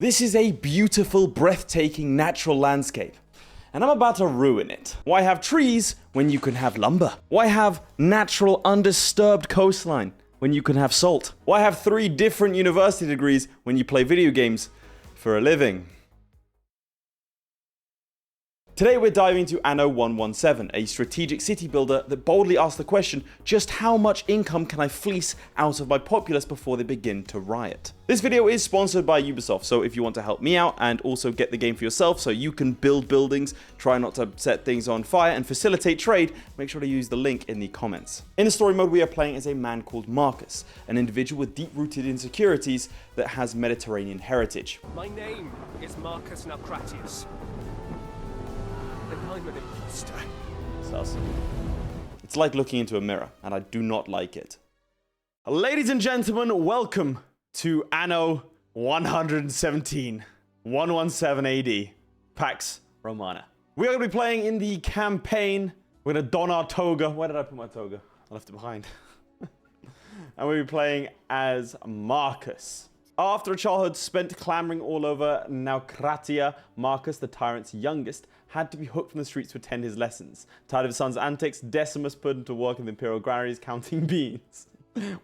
This is a beautiful, breathtaking natural landscape, and I'm about to ruin it. Why have trees when you can have lumber? Why have natural, undisturbed coastline when you can have salt? Why have 3 different university degrees when you play video games for a living? Today we're diving into ANNO 117, a strategic city builder that boldly asks the question, just how much income can I fleece out of my populace before they begin to riot? This video is sponsored by Ubisoft, so if you want to help me out and also get the game for yourself so you can build buildings, try not to set things on fire, and facilitate trade, make sure to use the link in the comments. In the story mode we are playing as a man called Marcus, an individual with deep-rooted insecurities that has Mediterranean heritage. My name is Marcus Naucratius. And I'm an imposter. Sus. It's like looking into a mirror, and I do not like it. Ladies and gentlemen, welcome to ANNO 117, 117 AD, Pax Romana. We are going to be playing in the campaign. We're going to don our toga. Where did I put my toga? I left it behind. And we'll be playing as Marcus. After a childhood spent clambering all over Naucratia, Marcus, the tyrant's youngest, had to be hooked from the streets to attend his lessons. Tired of his son's antics, Decimus put him to work in the imperial granaries counting beans.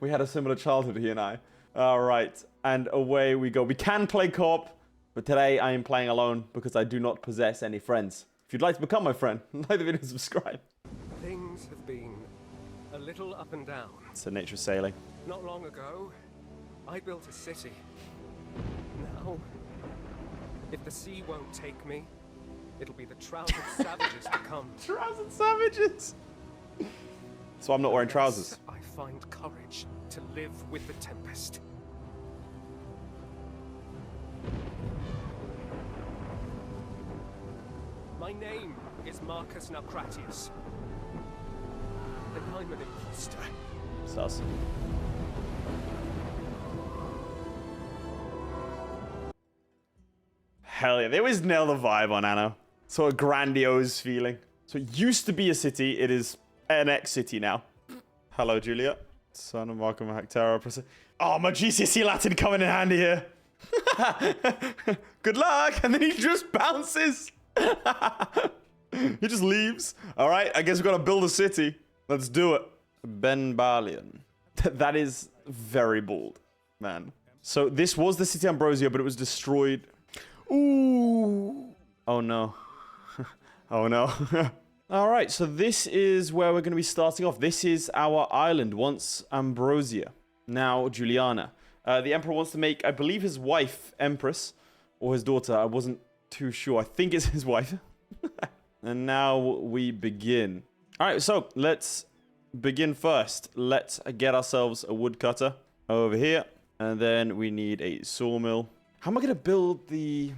We had a similar childhood, he and I. Alright, and away we go. We can play co-op, but today I am playing alone because I do not possess any friends. If you'd like to become my friend, like the video and subscribe. Things have been a little up and down. It's the nature of sailing. Not long ago, I built a city. Now, if the sea won't take me, it'll be the trousered savages to come. Trousered savages! So I'm not wearing trousers. I find courage to live with the tempest. My name is Marcus Naucratius. And I'm an imposter. Sus. Hell yeah, they always nail the vibe on ANNO. Sort of grandiose feeling. So it used to be a city, it is an X-city now. Hello, Julia. Son of Markham Hactera. Oh, my GCSE Latin coming in handy here. Good luck! And then he just bounces. He just leaves. Alright, I guess we've got to build a city. Let's do it. Ben Balian. That is very bold, man. So this was the city Ambrosia, but it was destroyed. Ooh. Oh no. Oh no. Alright, so this is where we're going to be starting off. This is our island, once Ambrosia. Now Juliana. The emperor wants to make, I believe, his wife empress. Or his daughter. I wasn't too sure. I think it's his wife. And now we begin. Alright, so let's begin first. Let's get ourselves a woodcutter over here. And then we need a sawmill. How am I going to build the...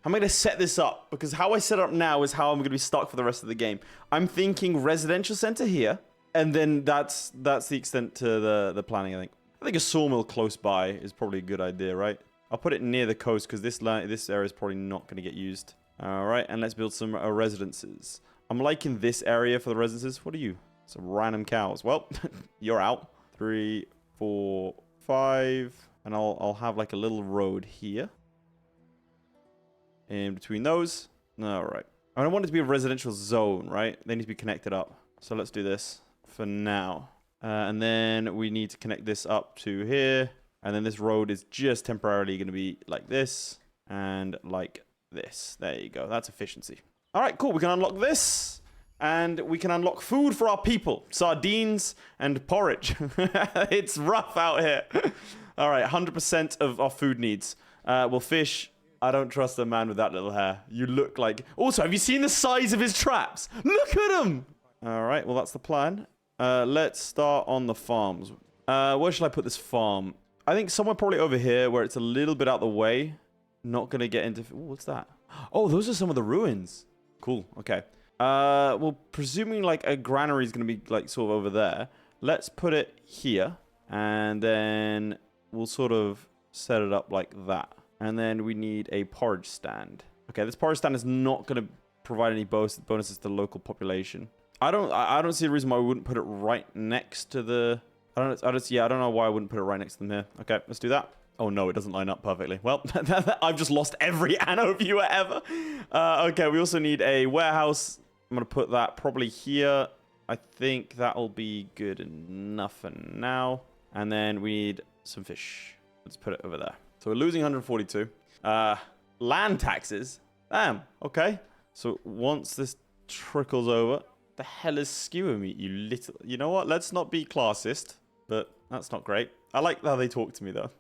How am I going to set this up? Because how I set it up now is how I'm going to be stuck for the rest of the game. I'm thinking residential center here. And then that's the extent to the planning, I think. I think a sawmill close by is probably a good idea, right? I'll put it near the coast because this area is probably not going to get used. All right, and let's build some residences. I'm liking this area for the residences. What are you? Some random cows. Well, you're out. 3, 4, 5... And I'll have like a little road here. In between those. Alright. I want it to be a residential zone, right? They need to be connected up. So let's do this for now. And then we need to connect this up to here. And then this road is just temporarily going to be like this. And like this. There you go. That's efficiency. Alright, cool. We can unlock this. And we can unlock food for our people. Sardines and porridge. It's rough out here. All right, 100% of our food needs. Well, fish, I don't trust a man with that little hair. You look like... Also, have you seen the size of his traps? Look at him! All right, well, that's the plan. Let's start on the farms. Where should I put this farm? I think somewhere probably over here where it's a little bit out the way. Not going to get into... Ooh, what's that? Oh, those are some of the ruins. Cool, okay. Well, presuming like a granary is going to be like sort of over there. Let's put it here. And then... We'll sort of set it up like that. And then we need a porridge stand. Okay, this porridge stand is not going to provide any bonuses to the local population. I don't see a reason why we wouldn't put it right next to the... I don't know why I wouldn't put it right next to them here. Okay, let's do that. Oh no, it doesn't line up perfectly. Well, I've just lost every Anno viewer ever. Okay, we also need a warehouse. I'm going to put that probably here. I think that'll be good enough for now. And then we need some fish. Let's put it over there. So we're losing 142. Land taxes? Damn, okay. So once this trickles over, the hell is skewer meat, you little... You know what? Let's not be classist, but that's not great. I like how they talk to me, though.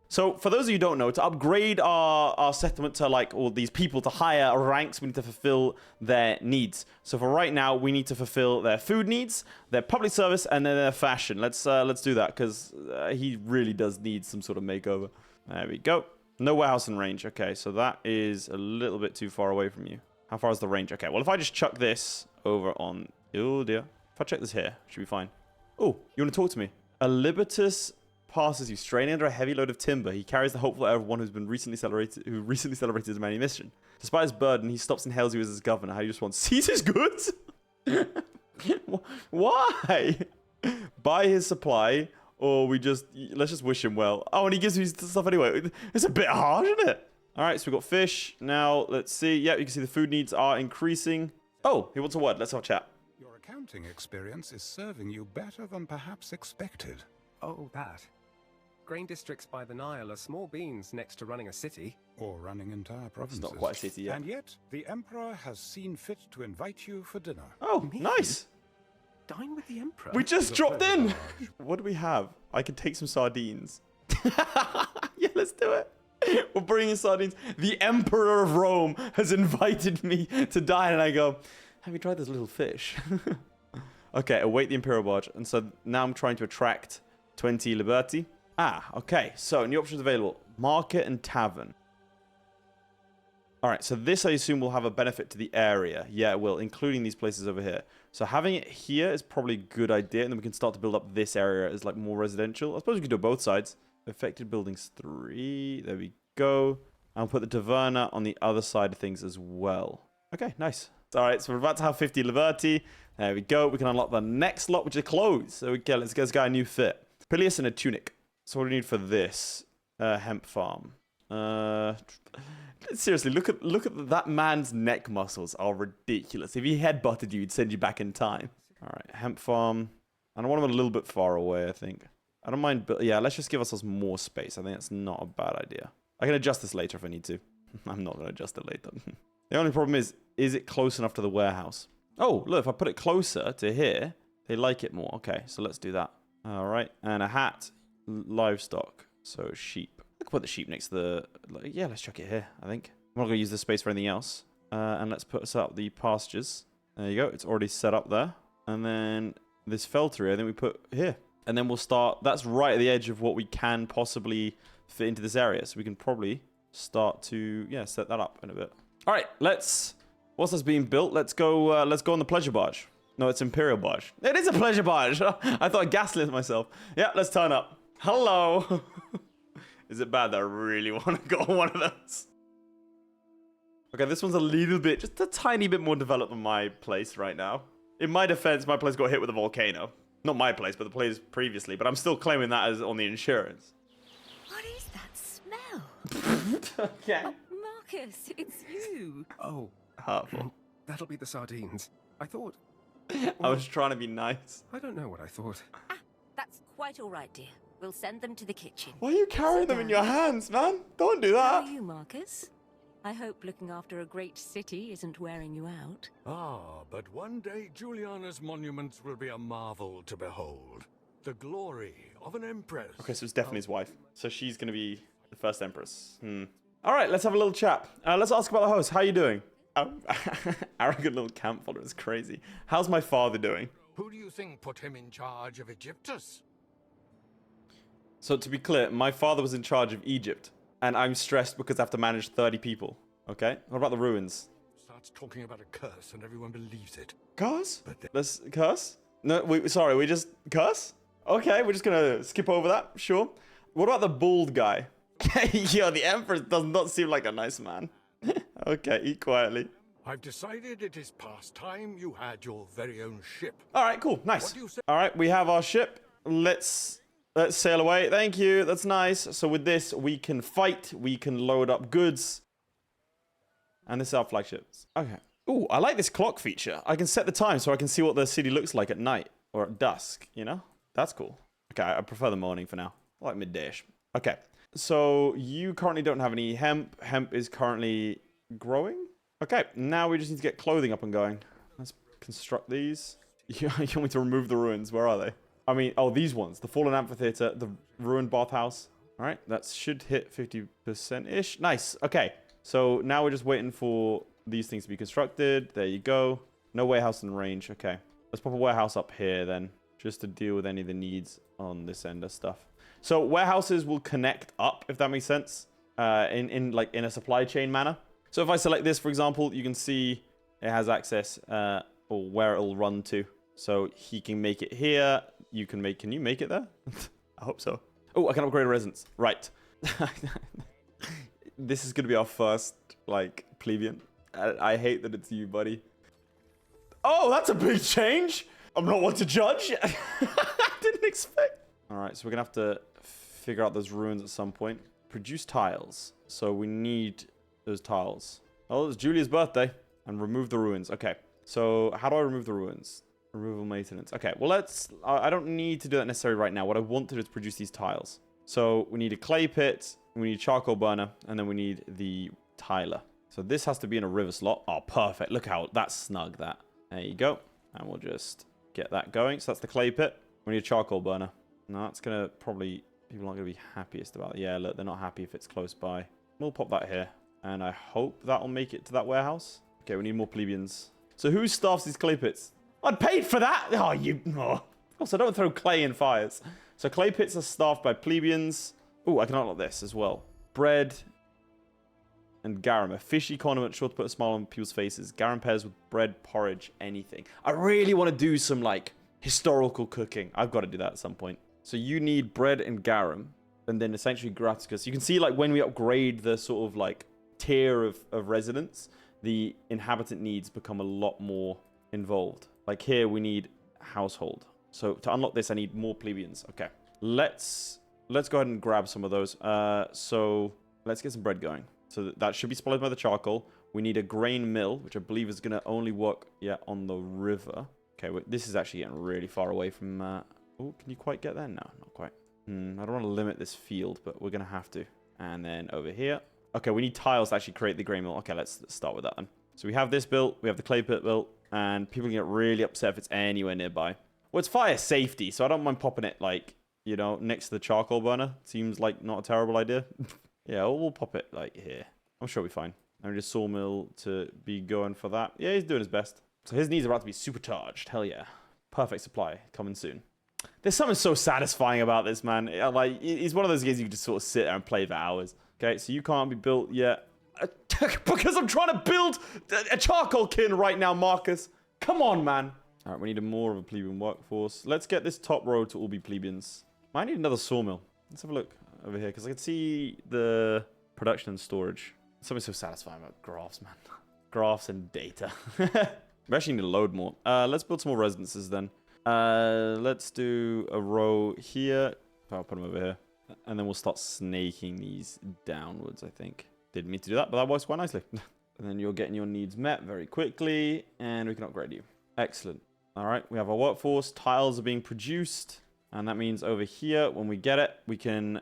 So, for those of you who don't know, to upgrade our settlement to, like, all these people to higher ranks, we need to fulfill their needs. So, for right now, we need to fulfill their food needs, their public service, and then their fashion. Let's do that, because he really does need some sort of makeover. There we go. No warehouse in range. Okay, so that is a little bit too far away from you. How far is the range? Okay, well, if I just chuck this over on... Oh, dear. If I check this here, should be fine. Oh, you want to talk to me? Alibitus passes you, straining under a heavy load of timber. He carries the hopeful air of one who recently celebrated his many mission. Despite his burden, he stops and hails you as his governor. How do you respond? Seize his goods? Why? Buy his supply, or let's just wish him well. Oh, and he gives me stuff anyway. It's a bit harsh, isn't it? All right, so we've got fish. Now, let's see. Yeah, you can see the food needs are increasing. Oh, he wants a word. Let's have a chat. Your accounting experience is serving you better than perhaps expected. Oh, that. Grain districts by the Nile are small beans next to running a city. Or running entire provinces. It's not quite a city yet. And yet, the Emperor has seen fit to invite you for dinner. Oh, nice. Dine with the Emperor? We just dropped in. What do we have? I can take some sardines. Yeah, let's do it. We're bringing sardines. The Emperor of Rome has invited me to dine, and I go, have you tried this little fish? Okay, await the Imperial barge. And so now I'm trying to attract 20 Liberty. Ah, okay. So new options available. Market and Tavern. All right, so this I assume will have a benefit to the area. Yeah, it will, including these places over here. So having it here is probably a good idea, and then we can start to build up this area as like more residential. I suppose we could do both sides. Affected buildings 3. There we go. I'll put the Taverna on the other side of things as well. Okay, nice. All right, so we're about to have 50 Liberty. There we go. We can unlock the next lot, which is clothes. So let's get this guy a new fit. Pilius and a tunic. So what do we need for this? Hemp farm. Seriously, look at that man's neck muscles are ridiculous. If he headbutted you, he'd send you back in time. All right, hemp farm. And I want him a little bit far away, I think. I don't mind, but yeah, let's just give ourselves more space. I think that's not a bad idea. I can adjust this later if I need to. I'm not going to adjust it later. The only problem is it close enough to the warehouse? Oh, look, if I put it closer to here, they like it more. Okay, so let's do that. All right, and a hat, livestock, so sheep. I could put the sheep next to the... Yeah, let's chuck it here, I think. I'm not going to use this space for anything else. And let's put up the pastures. There you go, it's already set up there. And then this feltery, I think we put here. And then we'll start... That's right at the edge of what we can possibly fit into this area. So we can probably start to, yeah, set that up in a bit. All right, let's... Whilst that's being built, let's go on the pleasure barge. No, it's imperial barge. It is a pleasure barge. I thought I gaslit myself. Yeah, let's turn up. Hello. Is it bad that I really want to go on one of those? Okay, this one's a little bit, just a tiny bit more developed than my place right now. In my defense, my place got hit with a volcano. Not my place, but the place previously. But I'm still claiming that as on the insurance. What is that smell? Okay. Marcus, it's you. Oh, Hurtful. that'll be the sardines. I thought... I was trying to be nice. I don't know what I thought. Ah, that's quite all right, dear. We'll send them to the kitchen. Why are you carrying them in your hands, man? Don't do How that. are you, Marcus? I hope looking after a great city isn't wearing you out. Ah, but one day Juliana's monuments will be a marvel to behold. The glory of an empress. Okay, so it's definitely his wife. So she's going to be the first empress. All right, let's have a little chat. Let's ask about the host. How are you doing? Arrogant little camp follower is crazy. How's my father doing? Who do you think put him in charge of Egyptus? So to be clear, my father was in charge of Egypt. And I'm stressed because I have to manage 30 people. Okay? What about the ruins? Starts talking about a curse and everyone believes it. Curse? Let's curse? No, we just curse? Okay, we're just gonna skip over that, sure. What about the bald guy? Yo, the Emperor does not seem like a nice man. Okay, eat quietly. I've decided it is past time you had your very own ship. All right, cool, nice. What do you say? All right, we have our ship. Let's Let's sail away. Thank you. That's nice. So with this, we can fight. We can load up goods. And this is our flagships. Okay. Ooh, I like this clock feature. I can set the time so I can see what the city looks like at night or at dusk, you know? That's cool. Okay, I prefer the morning for now. I like midday-ish. Okay. So you currently don't have any hemp. Hemp is currently growing. Okay, now we just need to get clothing up and going. Let's construct these. You want me to remove the ruins? Where are they? I mean, oh, these ones. The fallen amphitheater, the ruined bathhouse. All right, that should hit 50%-ish. Nice. Okay, so now we're just waiting for these things to be constructed. There you go. No warehouse in range. Okay, let's pop a warehouse up here then, just to deal with any of the needs on this end of stuff. So warehouses will connect up, if that makes sense, in a supply chain manner. So if I select this, for example, you can see it has access or where it'll run to. So he can make it here. You can make. Can you make it there? I hope so. Oh, I can upgrade a residence. Right. This is gonna be our first plebeian. I hate that it's you, buddy. Oh, that's a big change. I'm not one to judge. I didn't expect. All right, so we're gonna have to figure out those ruins at some point. Produce tiles. So we need those tiles. Oh, it's Julia's birthday. And remove the ruins. Okay. So how do I remove the ruins? Removal maintenance. Okay, well I don't need to do that necessarily right now. What I want to do is produce these tiles. So we need a clay pit, we need a charcoal burner, and then we need the tiler. So this has to be in a river slot. Oh, perfect. Look how that's snug, that. There you go. And we'll just get that going. So that's the clay pit. We need a charcoal burner. No, that's going to probably... People aren't going to be happiest about it. Yeah, look, they're not happy if it's close by. We'll pop that here. And I hope that'll make it to that warehouse. Okay, we need more plebeians. So who staffs these clay pits? I'd paid for that! Oh, you... Oh. Also, don't throw clay in fires. So clay pits are staffed by plebeians. Oh, I can unlock this as well. Bread and garum. A fishy condiment sure to put a smile on people's faces. Garum pairs with bread, porridge, anything. I really want to do some, historical cooking. I've got to do that at some point. So you need bread and garum. And then essentially graticus. You can see, when we upgrade the sort of, tier of residents, the inhabitant needs become a lot more involved. Like here, we need household. So to unlock this, I need more plebeians. Okay, let's go ahead and grab some of those. So let's get some bread going. So that should be supplied by the charcoal. We need a grain mill, which I believe is going to only work, on the river. Okay, this is actually getting really far away from... Oh, can you quite get there? No, not quite. I don't want to limit this field, but we're going to have to. And then over here. Okay, we need tiles to actually create the grain mill. Okay, let's start with that then. So we have this built. We have the clay pit built. And people get really upset if it's anywhere nearby. Well, it's fire safety, so I don't mind popping it, next to the charcoal burner. Seems like not a terrible idea. Yeah, we'll pop it, here. I'm sure we'll be fine. I need a sawmill to be going for that. Yeah, he's doing his best. So his needs are about to be supercharged. Hell yeah. Perfect supply coming soon. There's something so satisfying about this, man. It's one of those games you can just sort of sit there and play for hours. Okay, so you can't be built yet. Because I'm trying to build a charcoal kiln right now, Marcus. Come on, man. All right, we need more of a plebeian workforce. Let's get this top row to all be plebeians. Might need another sawmill. Let's have a look over here, because I can see the production and storage. Something so satisfying about graphs, man. Graphs and data. We actually need to load more. Let's build some more residences then. Let's do a row here. I'll put them over here. And then we'll start snaking these downwards, I think. Didn't mean to do that, but that works quite nicely. And then you're getting your needs met very quickly, and we can upgrade you. Excellent. All right, we have our workforce. Tiles are being produced, and that means over here, when we get it, we can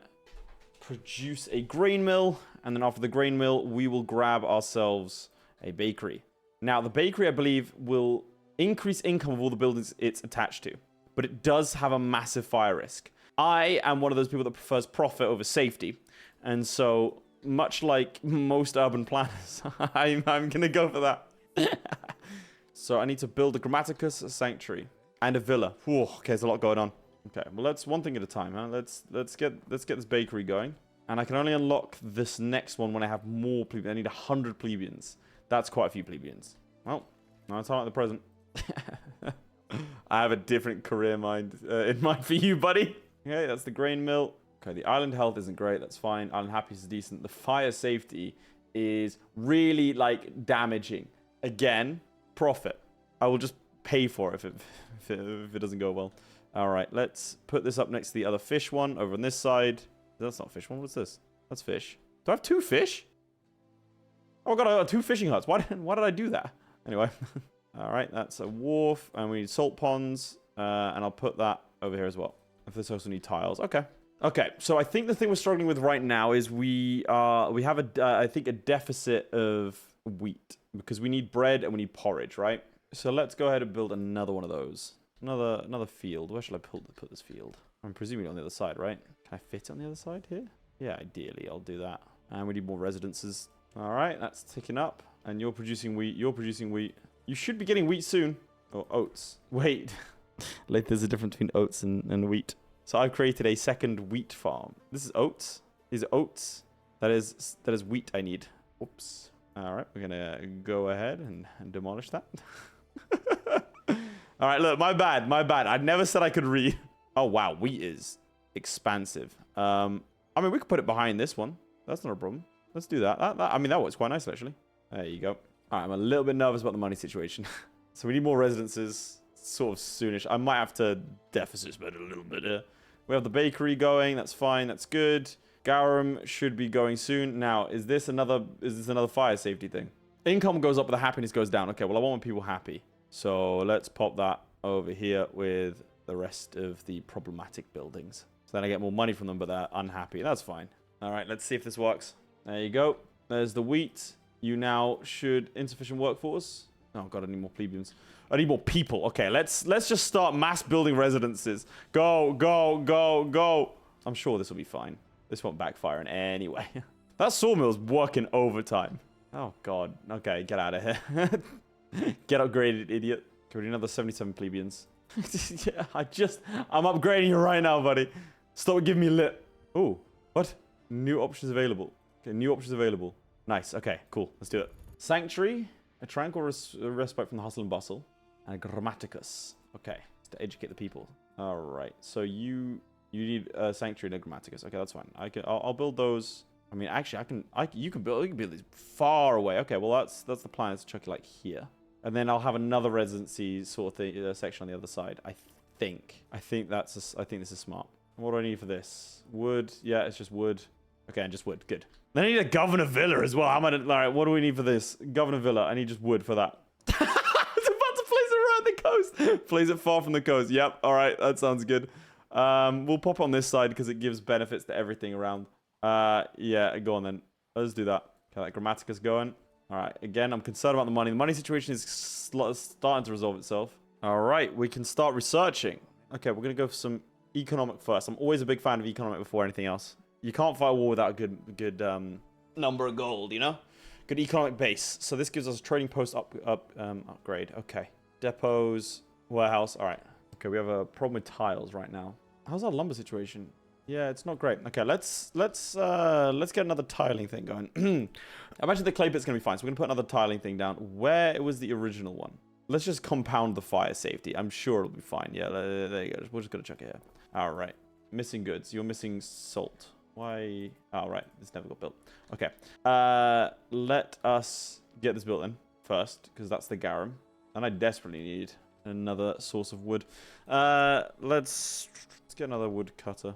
produce a grain mill, and then after the grain mill, we will grab ourselves a bakery. Now, the bakery, I believe, will increase income of all the buildings it's attached to, but it does have a massive fire risk. I am one of those people that prefers profit over safety, and so... much like most urban planners, I'm going to go for that. So I need to build a Grammaticus, a sanctuary, and a villa. Whew, okay, there's a lot going on. Okay, well, let's one thing at a time, huh? Let's get this bakery going. And I can only unlock this next one when I have more plebeians. I need 100 plebeians. That's quite a few plebeians. Well, no time like the present. I have a different career in mind for you, buddy. Okay, that's the grain mill. Okay, the island health isn't great. That's fine. Island happiness is decent. The fire safety is really, damaging. Again, profit. I will just pay for it if it doesn't go well. All right, let's put this up next to the other fish one over on this side. That's not fish one. What's this? That's fish. Do I have 2 fish? Oh, I got 2 fishing huts. Why did I do that? Anyway. All right, that's a wharf, and we need salt ponds, and I'll put that over here as well. If this also need tiles. Okay. Okay, so I think the thing we're struggling with right now is we have I think a deficit of wheat because we need bread and we need porridge, right? So let's go ahead and build another one of those. Another field. Where should I put this field? I'm presuming on the other side, right? Can I fit it on the other side here? Yeah, ideally I'll do that. And we need more residences. All right, that's ticking up. And you're producing wheat. You're producing wheat. You should be getting wheat soon. Or oats. Wait. Like there's a difference between oats and wheat. So I've created a second wheat farm. This is oats. These are oats. That is wheat I need. Oops. All right, we're gonna go ahead and demolish that. All right, look, my bad. I never said I could read. Oh wow, wheat is expansive. I mean, we could put it behind this one. That's not a problem. Let's do that. I mean, that works quite nice actually. There you go. All right, I'm a little bit nervous about the money situation. So we need more residences. Sort of soonish. I might have to deficit spend a little bit here. We have the bakery going. That's fine. That's good. Garum should be going soon. Now, is this another fire safety thing? Income goes up, but the happiness goes down. Okay, well, I want people happy. So let's pop that over here with the rest of the problematic buildings. So then I get more money from them, but they're unhappy. That's fine. All right, let's see if this works. There you go. There's the wheat. You now should insufficient workforce. Oh god, I need more plebeians. I need more people. Okay, let's just start mass building residences. Go, go, go, go. I'm sure this will be fine. This won't backfire in any way. That sawmill's working overtime. Oh god. Okay, get out of here. Get upgraded, idiot. Okay, we need another 77 plebeians. Yeah, I'm upgrading you right now, buddy. Stop giving me lit. Oh, what? New options available. Okay, new options available. Nice. Okay, cool. Let's do it. Sanctuary. A tranquil respite from the hustle and bustle. And a grammaticus. Okay, it's to educate the people. All right, so you need a sanctuary and a grammaticus. Okay, that's fine. I'll build those. I mean, actually, you can build these far away. Okay, well that's the plan. Is to chuck it like here, and then I'll have another residency sort of thing, section on the other side. I think this is smart. What do I need for this? Wood. Yeah, it's just wood. Okay, and just wood. Good. Then I need a governor villa as well. All right, what do we need for this? Governor villa. I need just wood for that. I was about to place it around the coast. Place it far from the coast. Yep. All right, that sounds good. We'll pop on this side because it gives benefits to everything around. Yeah, go on then. Let's do that. Okay, that Grammaticus going. All right. Again, I'm concerned about the money. The money situation is starting to resolve itself. All right, we can start researching. Okay, we're gonna go for some economic first. I'm always a big fan of economic before anything else. You can't fight a war without a good number of gold, you know? Good economic base. So this gives us a trading post upgrade. Okay. Depots, warehouse. All right. Okay, we have a problem with tiles right now. How's our lumber situation? Yeah, it's not great. Okay, let's get another tiling thing going. I imagine the clay bit's gonna be fine. So we're gonna put another tiling thing down. Where was the original one? Let's just compound the fire safety. I'm sure it'll be fine. Yeah, there you go. We're just gonna chuck it here. All right. Missing goods. You're missing salt. Why? Oh, right. This never got built. Okay. Let us get this built in first, because that's the garum. And I desperately need another source of wood. Let's get another wood cutter.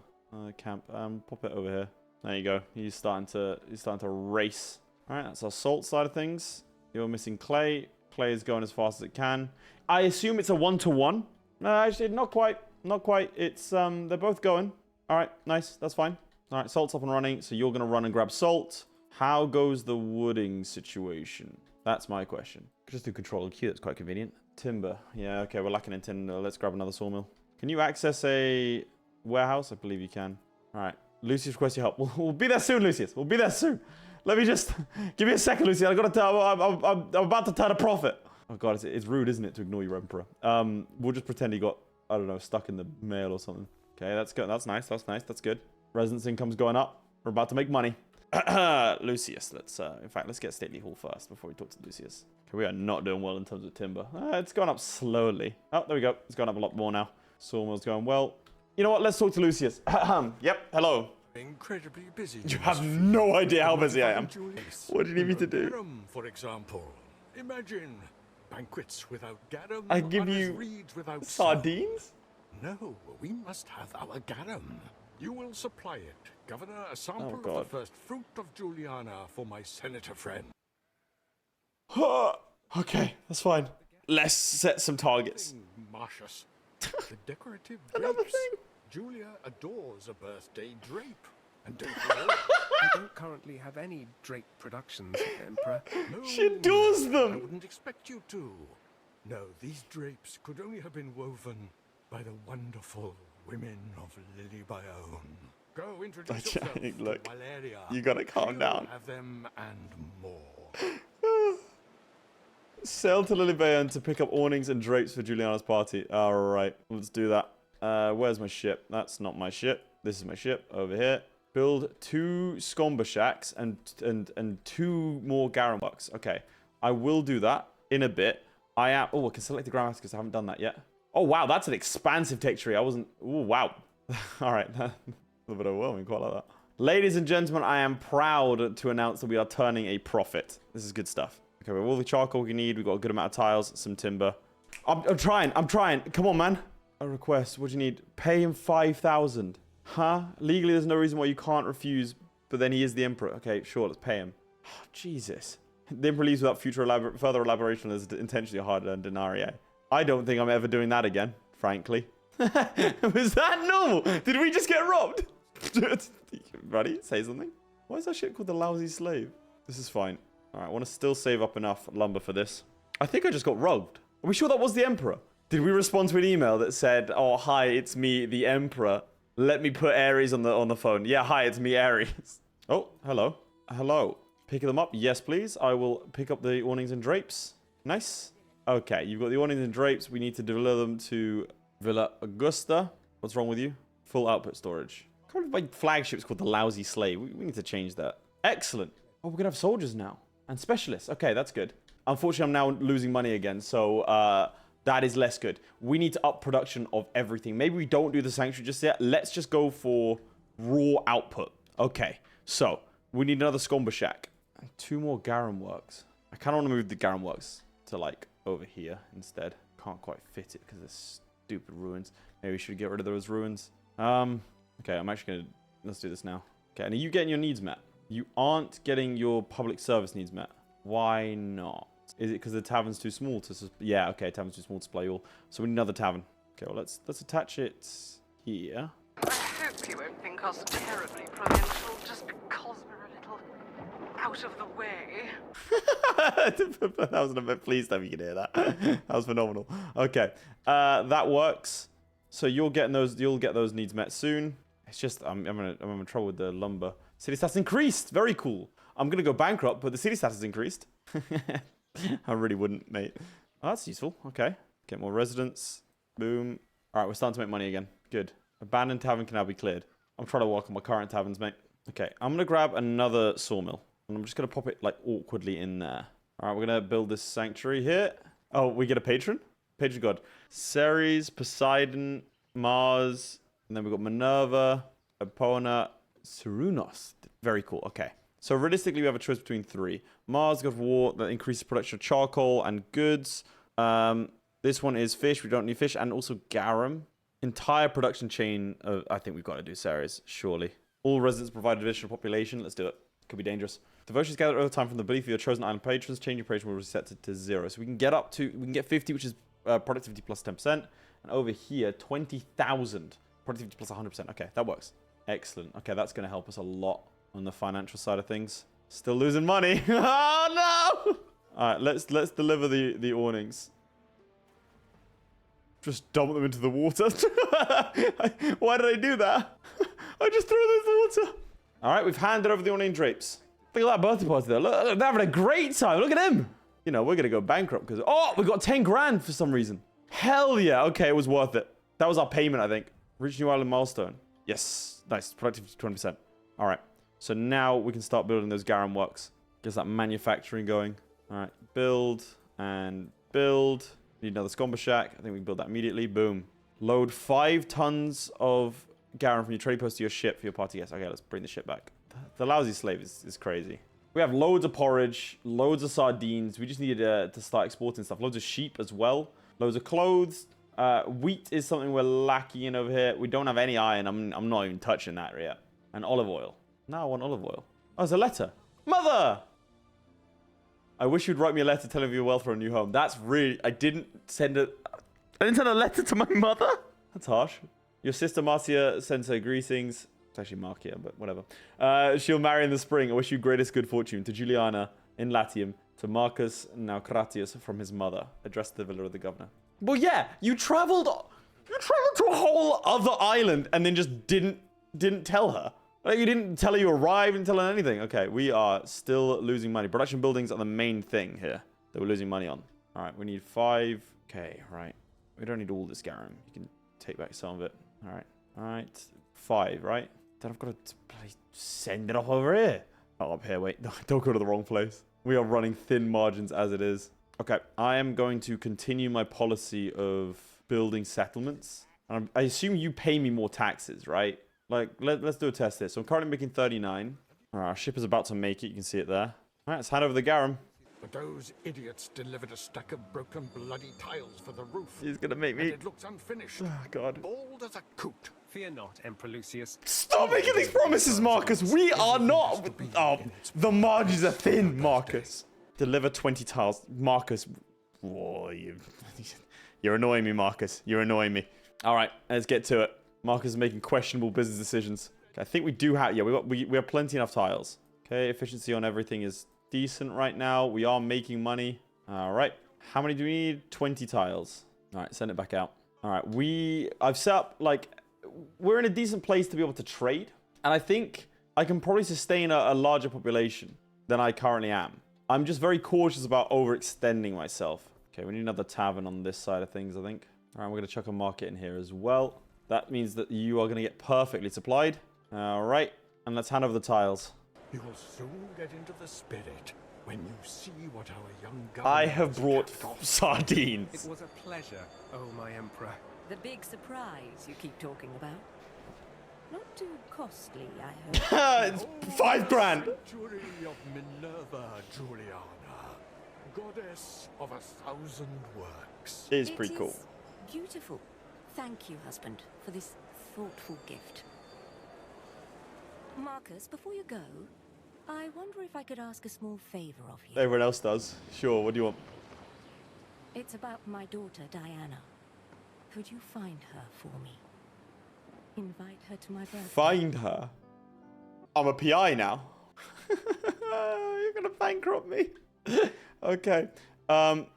Camp. Pop it over here. There you go. He's starting to race. All right. That's our salt side of things. You're missing clay. Clay is going as fast as it can. I assume it's a 1-to-1. No, actually, not quite. Not quite. It's they're both going. All right. Nice. That's fine. All right, salt's up and running, so you're going to run and grab salt. How goes the wooding situation? That's my question. Just do Control Q, that's quite convenient. Timber. Yeah, okay, we're lacking in timber. Let's grab another sawmill. Can you access a warehouse? I believe you can. All right, Lucius requests your help. We'll be there soon, Lucius. We'll be there soon. Let me just... Give me a second, Lucius. I'm about to turn a profit. Oh, God, it's rude, isn't it, to ignore your emperor? We'll just pretend he got, I don't know, stuck in the mail or something. Okay, that's good. That's nice. That's nice. That's good. Residence income's going up. We're about to make money. Lucius, let's get Stately Hall first before we talk to Lucius. Okay, we are not doing well in terms of timber. It's going up slowly. Oh, there we go. It's going up a lot more now. Sawmill's going well. You know what? Let's talk to Lucius. Yep, hello. Incredibly busy. You have no idea how busy I am. What do you need me to do? Garum, for example. Imagine banquets without garum. I give you reeds without sardines? No, we must have our garum. You will supply it. Governor, a sample Oh, of God. the first fruit of Juliana for my senator friend. Okay, that's fine. Let's set some targets. Marcius. The decorative Another drapes. thing. Julia adores a birthday drape. And don't worry, I don't currently have any drape productions, Emperor. no, She adores I them. wouldn't expect you to. No, these drapes could only have been woven by the wonderful women of Lily Bayonne. Go introduce yourself Look, to Valeria. you gotta calm She'll down. Have them and more. Sail to Lily Bayonne to pick up awnings and drapes for Juliana's party. All right, let's do that. Where's my ship? That's not my ship. This is my ship over here. Build 2 Scomber shacks and 2 more garum works. Okay, I will do that in a bit. I can select the grammar because I haven't done that yet. Oh wow, that's an expansive tech tree. I wasn't. Oh wow. All right, a little bit overwhelming. Quite like that. Ladies and gentlemen, I am proud to announce that we are turning a profit. This is good stuff. Okay, we have all the charcoal we need. We've got a good amount of tiles, some timber. I'm trying. Come on, man. A request. What do you need? Pay him 5,000. Huh? Legally, there's no reason why you can't refuse, but then he is the emperor. Okay, sure, let's pay him. Oh, Jesus. The emperor leaves without further elaboration as intentionally hard-earned denarii. I don't think I'm ever doing that again, frankly. Was that normal? Did we just get robbed? Ready? Say something. Why is that shit called the lousy slave? This is fine. All right, I want to still save up enough lumber for this. I think I just got robbed. Are we sure that was the emperor? Did we respond to an email that said, "Oh, hi, it's me, the emperor. Let me put Ares on the phone." Yeah, hi, it's me, Ares. Oh, hello. Hello. Pick them up. Yes, please. I will pick up the awnings and drapes. Nice. Okay, you've got the awnings and drapes. We need to deliver them to Villa Augusta. What's wrong with you? Full output storage. I can't believe my flagship's called the Lousy Slave. We need to change that. Excellent. Oh, we're going to have soldiers now. And specialists. Okay, that's good. Unfortunately, I'm now losing money again, so that is less good. We need to up production of everything. Maybe we don't do the sanctuary just yet. Let's just go for raw output. Okay, so we need another Scomber shack. And 2 more garum works. I kind of want to move the garum works to, like, over here instead. Can't quite fit it because there's stupid ruins. Maybe we should get rid of those ruins. Okay, I'm actually going to... Let's do this now. Okay, and are you getting your needs met? You aren't getting your public service needs met. Why not? Is it because the tavern's too small to... Yeah, okay, tavern's too small to supply you all. So we need another tavern. Okay, well, let's attach it here. I hope you won't think us terribly provincial just because we're a little out of the way. That wasn't a bit. Please tell me you can hear that. That was phenomenal. Okay, that works. So you'll get those needs met soon. It's just I'm in trouble with the lumber. City stats increased. Very cool. I'm gonna go bankrupt, but the city stats has increased. I really wouldn't, mate. Oh, that's useful. Okay, get more residents. Boom. All right, we're starting to make money again. Good. Abandoned tavern can now be cleared. I'm trying to work on my current taverns, mate. Okay, I'm gonna grab another sawmill, and I'm just gonna pop it like awkwardly in there. All right, we're gonna build this sanctuary here. Oh, we get a patron. Patron god. Ceres, Poseidon, Mars, and then we've got Minerva, Epona, Cernunnos. Very cool. Okay. So realistically, we have a choice between 3. Mars, god of war, that increases production of charcoal and goods. This one is fish. We don't need fish. And also garum. Entire production chain of... I think we've got to do Ceres, surely. All residents provide additional population. Let's do it. Could be dangerous. Devotions gathered over time from the belief of your chosen island patrons. Change your patron will reset it to 0. So we can get up to... We can get 50, which is productivity plus 10%. And over here, 20,000. Productivity plus 100%. Okay, that works. Excellent. Okay, that's going to help us a lot on the financial side of things. Still losing money. Oh, no! All right, let's deliver the awnings. Just dump them into the water. Why did I do that? I just threw them into the water. All right, we've handed over the awning drapes. Look at that birthday party there. Look, they're having a great time. Look at him. You know, we're going to go bankrupt because... Oh, we got 10 grand for some reason. Hell yeah. Okay, it was worth it. That was our payment, I think. Reach new island milestone. Yes. Nice. Productivity 20%. All right. So now we can start building those garum works. Gets that manufacturing going. All right. Build and build. Need another Scomber shack. I think we can build that immediately. Boom. Load 5 tons of garum from your trade post to your ship for your party. Yes. Okay, let's bring the ship back. The lousy slave is crazy. We have loads of porridge, loads of sardines. We just needed to start exporting stuff. Loads of sheep as well. Loads of clothes. Wheat is something we're lacking in over here. We don't have any iron. I'm not even touching that yet. And olive oil. Now I want olive oil. Oh, there's a letter. Mother! I wish you'd write me a letter telling me you're well for a new home. That's really... I didn't send a letter to my mother? That's harsh. Your sister Marcia sends her greetings. It's actually Marcia, but whatever. She'll marry in the spring. I wish you greatest good fortune. To Juliana in Latium. To Marcus Naucratius from his mother. Addressed to the villa of the governor. Well, yeah, you traveled to a whole other island and then just didn't tell her. Like, you didn't tell her you arrived, didn't tell her anything. Okay, we are still losing money. Production buildings are the main thing here that we're losing money on. All right, we need 5. Okay, right. We don't need all this garum. You can take back some of it. All right. 5, right? Then I've got to send it off over here. Oh, up here, wait. Don't go to the wrong place. We are running thin margins as it is. Okay, I am going to continue my policy of building settlements. I assume you pay me more taxes, right? Like, let's do a test here. So I'm currently making 39. All right, our ship is about to make it. You can see it there. All right, let's hand over the garum. But those idiots delivered a stack of broken bloody tiles for the roof. He's going to make me... And it looks unfinished. Oh, God. Bald as a coot. Fear not, Emperor Lucius. Stop making these promises, Marcus. We are not... Oh, the margins are thin, Marcus. Deliver 20 tiles. Marcus. Whoa, you're annoying me, Marcus. You're annoying me. All right, let's get to it. Marcus is making questionable business decisions. Okay, I think we do have... Yeah, we have plenty enough tiles. Okay, efficiency on everything is decent right now. We are making money. All right. How many do we need? 20 tiles. All right, send it back out. All right, I've set up, like... We're in a decent place to be able to trade. And I think I can probably sustain a larger population than I currently am. I'm just very cautious about overextending myself. Okay, we need another tavern on this side of things, I think. All right, we're going to chuck a market in here as well. That means that you are going to get perfectly supplied. All right, and let's hand over the tiles. You will soon get into the spirit when you see what our young I have brought It sardines. was a pleasure, oh my Emperor. The big surprise you keep talking about. Not too costly, I hope. It's 5 grand. Sanctuary of Minerva, Juliana, goddess of 1,000 works. It is pretty cool. Beautiful. Thank you, husband, for this thoughtful gift. Marcus, before you go, I wonder if I could ask a small favor of you. Everyone else does. Sure, what do you want? It's about my daughter, Diana. Could you find her for me? Invite her to my birthday. Find her? I'm a PI now. You're going to bankrupt me. Okay.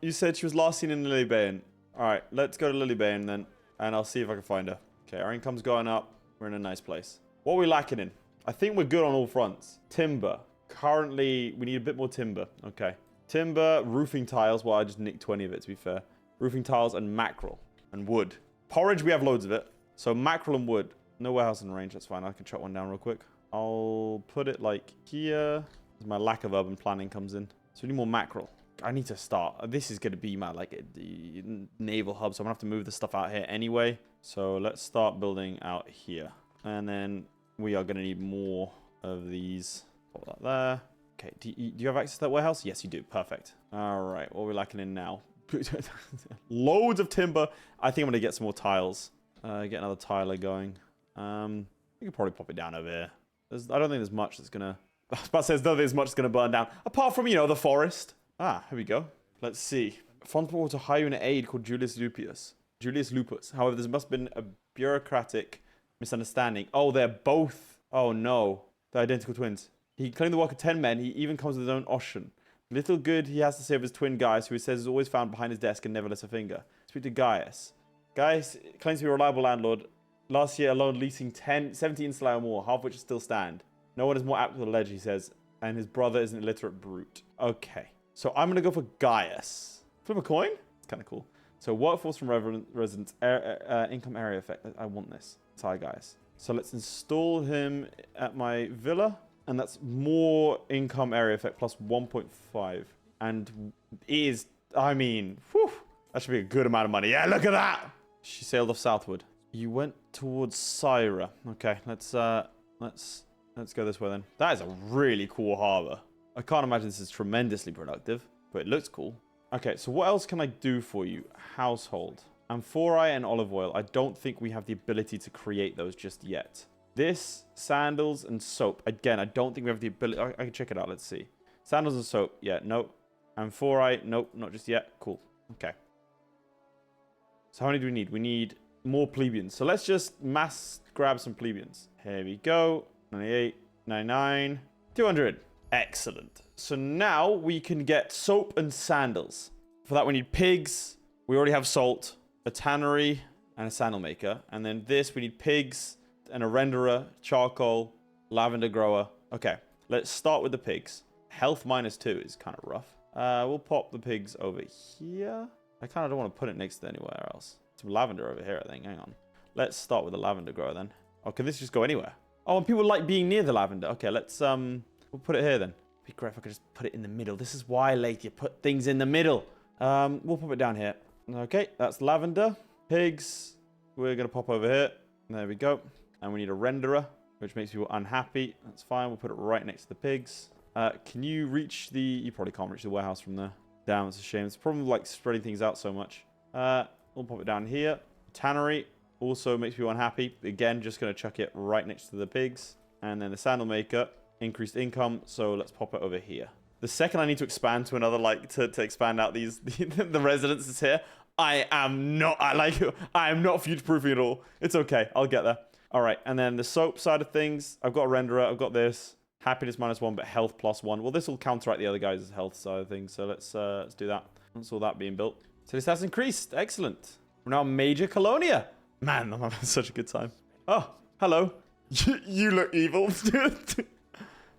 You said she was last seen in Lilybaean. All right, let's go to Lilybaean then, and I'll see if I can find her. Okay, our income's going up. We're in a nice place. What are we lacking in? I think we're good on all fronts. Timber. Currently, we need a bit more timber. Okay. Timber, roofing tiles. Well, I just nicked 20 of it, to be fair. Roofing tiles and mackerel. And wood. Porridge, we have loads of it. So mackerel and wood. No warehouse in range. That's fine. I can chop one down real quick. I'll put it like here. My lack of urban planning comes in. So we need more mackerel. I need to start. This is going to be my the naval hub. So I'm going to have to move the stuff out here anyway. So let's start building out here. And then we are going to need more of these. Put that there. Okay. Do you have access to that warehouse? Yes, you do. Perfect. All right. What are we lacking in now? Loads of timber. I think I'm going to get some more tiles. Get another tiler going. We could probably pop it down over here. I don't think there's much that's going to... I was about to say, there's much that's going to burn down. Apart from, the forest. Ah, here we go. Let's see. Font to hire an aide called Julius Lupus. However, there must have been a bureaucratic misunderstanding. Oh, they're both... Oh, no. They're identical twins. He claimed the work of 10 men. He even comes with his own ocean. Little good he has to say of his twin Gaius, who he says is always found behind his desk and never lifts a finger. Speak to Gaius. Gaius claims to be a reliable landlord. Last year alone leasing 17 insular or more, half of which still stand. No one is more apt to the ledge, he says, and his brother is an illiterate brute. Okay, so I'm going to go for Gaius. Flip a coin? It's kind of cool. So workforce from residents, income area effect. I want this. Let's hire Gaius. So let's install him at my villa. And that's more income area effect plus 1.5. And is, I mean, whew, that should be a good amount of money. Yeah, look at that. She sailed off southward. You went towards Syra. Okay, let's go this way then. That is a really cool harbor. I can't imagine this is tremendously productive, but it looks cool. Okay, so what else can I do for you? Household. Amphora and olive oil. I don't think we have the ability to create those just yet. This, sandals, and soap. Again, I don't think we have the ability. I can check it out. Let's see. Sandals and soap. Yeah, nope. Amphora. Nope, not just yet. Cool. Okay. So how many do we need? We need more plebeians. So let's just mass grab some plebeians. Here we go. 98, 99, 200. Excellent. So now we can get soap and sandals. For that, we need pigs. We already have salt, a tannery, and a sandal maker. And then this, we need pigs and a renderer, charcoal, lavender grower. Okay, let's start with the pigs. Health -2 is kind of rough. We'll pop the pigs over here. I kind of don't want to put it next to anywhere else. Some lavender over here, I think. Hang on. Let's start with the lavender grower then. Oh, can this just go anywhere? Oh, and people like being near the lavender. Okay, let's, we'll put it here then. It'd be great if I could just put it in the middle. This is why, Lake, you put things in the middle. We'll pop it down here. Okay, that's lavender. Pigs, we're going to pop over here. There we go. And we need a renderer, which makes people unhappy. That's fine. We'll put it right next to the pigs. Can you reach the... You probably can't reach the warehouse from there. Damn, it's a shame. It's a problem with, like, spreading things out so much. We'll pop it down here. Tannery also makes people unhappy. Again, just going to chuck it right next to the pigs. And then the sandal maker, increased income. So let's pop it over here. The second I need to expand to another, like, to expand out these, the residences here, I am not future-proofing at all. It's okay. I'll get there. All right. And then the soap side of things, I've got a renderer. I've got this. Happiness -1, but health +1. Well, this will counteract the other guys' health side of things. So let's do that. That's all that being built. So this has increased. Excellent. We're now Major Colonia. Man, I'm having such a good time. Oh, hello. You look evil.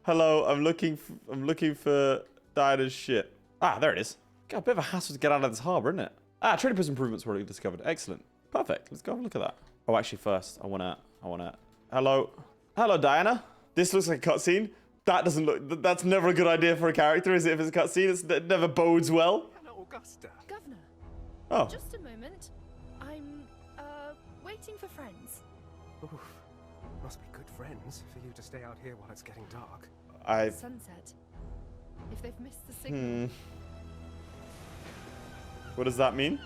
Hello, I'm looking for Diana's shit. Ah, there it is. Got a bit of a hassle to get out of this harbor, isn't it? Ah, trading post improvements were already discovered. Excellent. Perfect. Let's go have a look at that. Oh, actually, first, I wanna. Hello, Diana. This looks like a cutscene. That doesn't look. That's never a good idea for a character, is it? If it's a cutscene, it never bodes well. Augusta. Governor. Oh. Just a moment. I'm waiting for friends. Oof. Must be good friends for you to stay out here while it's getting dark. Sunset. If they've missed the signal. What does that mean?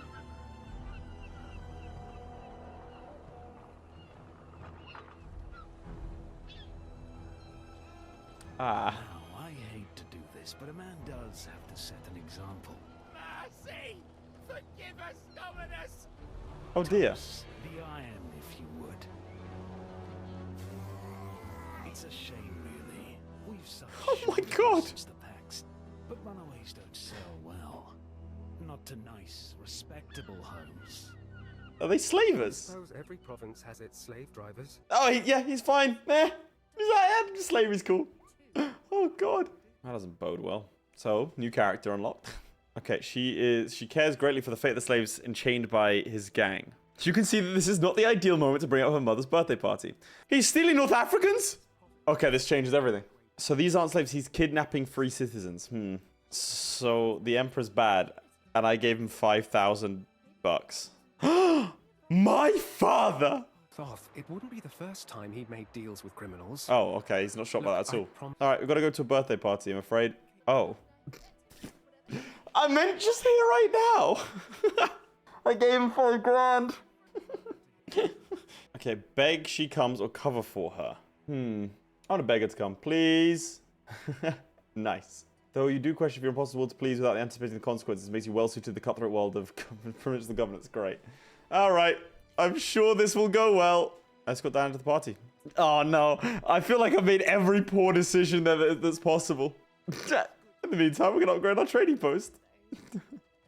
Ah. Now, I hate to do this, but a man does have to set an example. Mercy! Forgive us, Dominus! Oh dear. Toss the iron, if you would. It's a shame, really. We've such Oh my God. since the Pax, but runaways don't sell well. Not to nice, respectable homes. Are they slavers? I suppose every province has its slave drivers. Oh, yeah, he's fine. Slavery's cool. Oh God. That doesn't bode well. So, new character unlocked. Okay, she cares greatly for the fate of the slaves enchained by his gang. You can see that this is not the ideal moment to bring up her mother's birthday party. He's stealing North Africans? Okay, this changes everything. So these aren't slaves, he's kidnapping free citizens. So the Emperor's bad, and I gave him 5,000 bucks. My father! Thoth, it wouldn't be the first time he'd made deals with criminals. Oh, okay, he's not shocked by that at all. Alright, we've got to go to a birthday party, I'm afraid. Oh. I meant just here right now! I gave him 5 grand! Okay, beg she comes or cover for her. I want to beg her to come, please. Nice. Though you do question if you're impossible to please without anticipating the consequences, it makes you well suited to the cutthroat world of provincial governance. Great. Alright, I'm sure this will go well. Let's go down to the party. Oh no, I feel like I've made every poor decision that's possible. In the meantime, we're going to upgrade our trading post.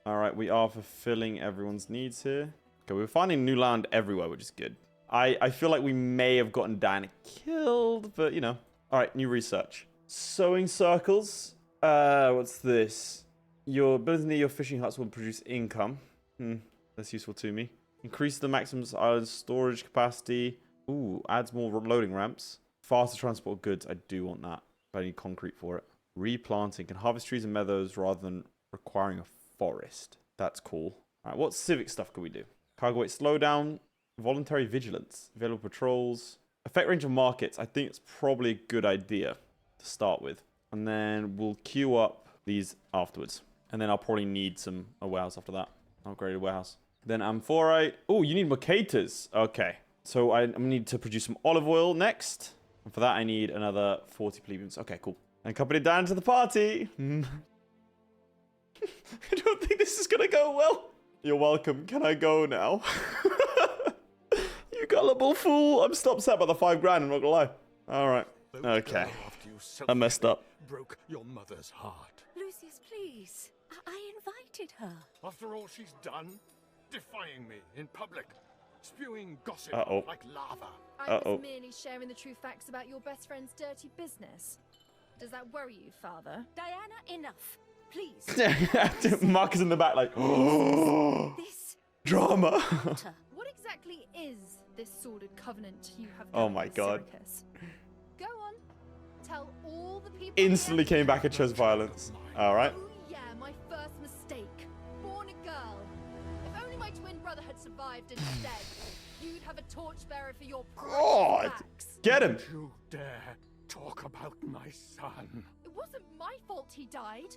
Alright, we are fulfilling everyone's needs here. Okay, we're finding new land everywhere, which is good. I feel like we may have gotten Diana killed, but you know. Alright, new research. Sewing circles. What's this? Your buildings near your fishing huts will produce income. That's useful to me. Increase the maximum island storage capacity. Ooh, adds more loading ramps. Faster transport goods. I do want that. But I need concrete for it. Replanting. Can harvest trees and meadows rather than requiring a forest. That's cool. Alright, what civic stuff can we do? Cargo weight slowdown. Voluntary vigilance. Available patrols. Effect range of markets. I think it's probably a good idea to start with. And then we'll queue up these afterwards. And then I'll probably need a warehouse after that. Upgraded warehouse. Then amphorite. Oh, you need macaters. Okay. So I need to produce some olive oil next. And for that, I need another 40 plebeians. Okay, cool. And accompany Dan to the party. I don't think this is going to go well. You're welcome. Can I go now? You gullible fool. I'm still upset about the 5 grand. I'm not going to lie. All right. Okay. I messed up. Broke your mother's heart. Lucius, please. I invited her. After all she's done, defying me in public, spewing gossip Uh-oh. like lava. I was merely sharing the true facts about your best friend's dirty business. Does that worry you, Father? Diana, enough. Please. Marcus in the back like, oh, This drama. What exactly is this sordid covenant you have Oh done my with God. Syracuse? Go on. Tell all the people. Instantly came back and chose violence. All right. Oh yeah, my first mistake. Born a girl. If only my twin brother had survived instead, you'd have a torchbearer for your God. practice. Get him. Don't you dare talk about my son. It wasn't my fault he died.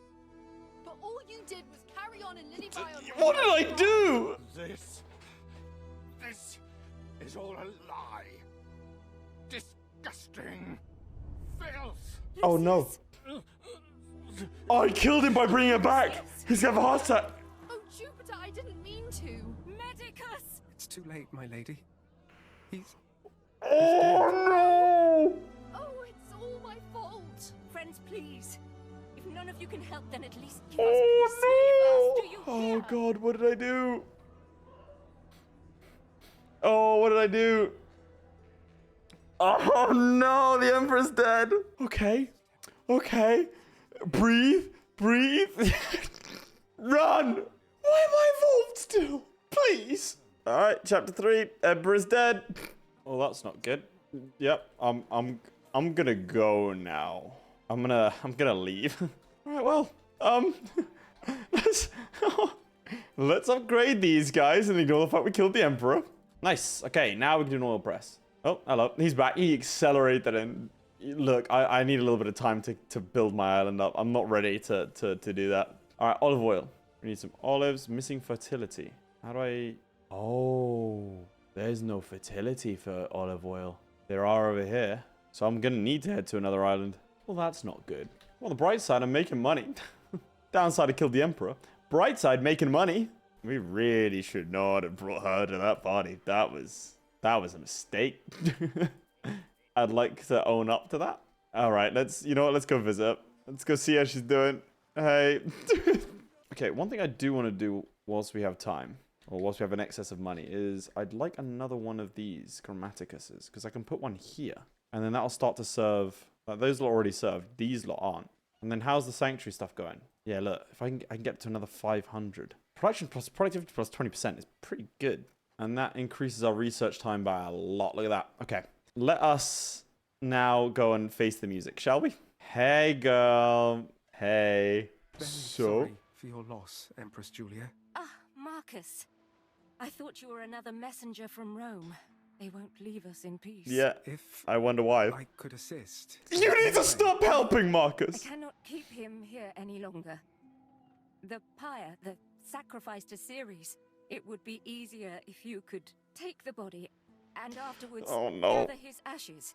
But all you did was carry on and Lily Bion. What did I do? This is all a lie. Disgusting filth. Oh no. Oh, I killed him by bringing him back. He's gonna have a heart attack. Oh, Jupiter, I didn't mean to. Medicus! It's too late, my lady. He's... Oh no. Oh, it's all my fault. Friends, please. If none of you can help, then at least give Oh us peace. no. Do you Oh hear? God, what did I do? Oh, what did I do? Oh no, the Emperor's dead. Okay. Okay. Breathe. Breathe. Run. Why am I involved still? Please. All right, chapter 3. Emperor's dead. Oh, that's not good. Yep. I'm gonna go now. I'm gonna leave. All right. Well. Let's upgrade these guys and ignore the fact we killed the Emperor. Nice. Okay, now we can do an oil press. Oh, hello. He's back. He accelerated in. Look, I need a little bit of time to build my island up. I'm not ready to do that. All right, olive oil. We need some olives. Missing fertility. How do I... Oh, there's no fertility for olive oil. There are over here. So I'm going to need to head to another island. Well, that's not good. Well, the bright side, I'm making money. Downside, I killed the Emperor. Bright side, making money. We really should not have brought her to that party. That was a mistake. I'd like to own up to that. All right, you know what? Let's go visit her. Let's go see how she's doing. Hey. Okay, one thing I do want to do whilst we have time, or whilst we have an excess of money, is I'd like another one of these Grammaticus's, because I can put one here, and then that'll start to serve. Those lot already served. These lot aren't. And then how's the sanctuary stuff going? Yeah, look, if I can get to another 500. Production plus productivity plus 20% is pretty good. And that increases our research time by a lot. Look at that. Okay. Let us now go and face the music, shall we? Hey, girl. Hey. Very So? sorry for your loss, Empress Julia. Ah, Marcus. I thought you were another messenger from Rome. They won't leave us in peace. Yeah. If I wonder why. I could assist. You need to stop helping, I Marcus. cannot keep him here any longer. The pyre, the sacrifice to Ceres, it would be easier if you could take the body and afterwards Oh, no. gather his ashes.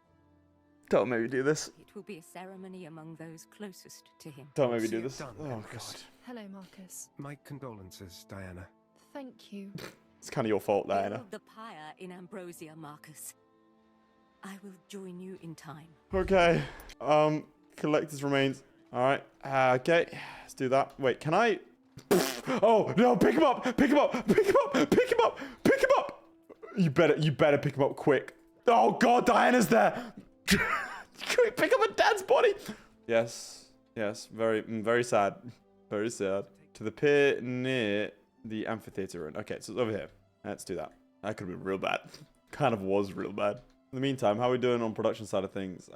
Don't make me do this. It will be a ceremony among those closest to him. Don't make me See do it this. done, Oh, God. Empress. Hello, Marcus. My condolences, Diana. Thank you. It's kind of your fault, Diana. Build the pyre in Ambrosia, Marcus. I will join you in time. Okay. Collect his remains. All right. Okay. Let's do that. Wait, can I? Oh no! Pick him up! Pick him up! Pick him up! Pick him up! Pick him up! You better pick him up quick. Oh God, Diana's there. Can we pick up a dad's body? Yes. Yes. Very sad. Very sad. To the pier near the amphitheater run. Okay, so it's over here. Let's do that. That could have been real bad. Kind of was real bad. In the meantime, how are we doing on production side of things?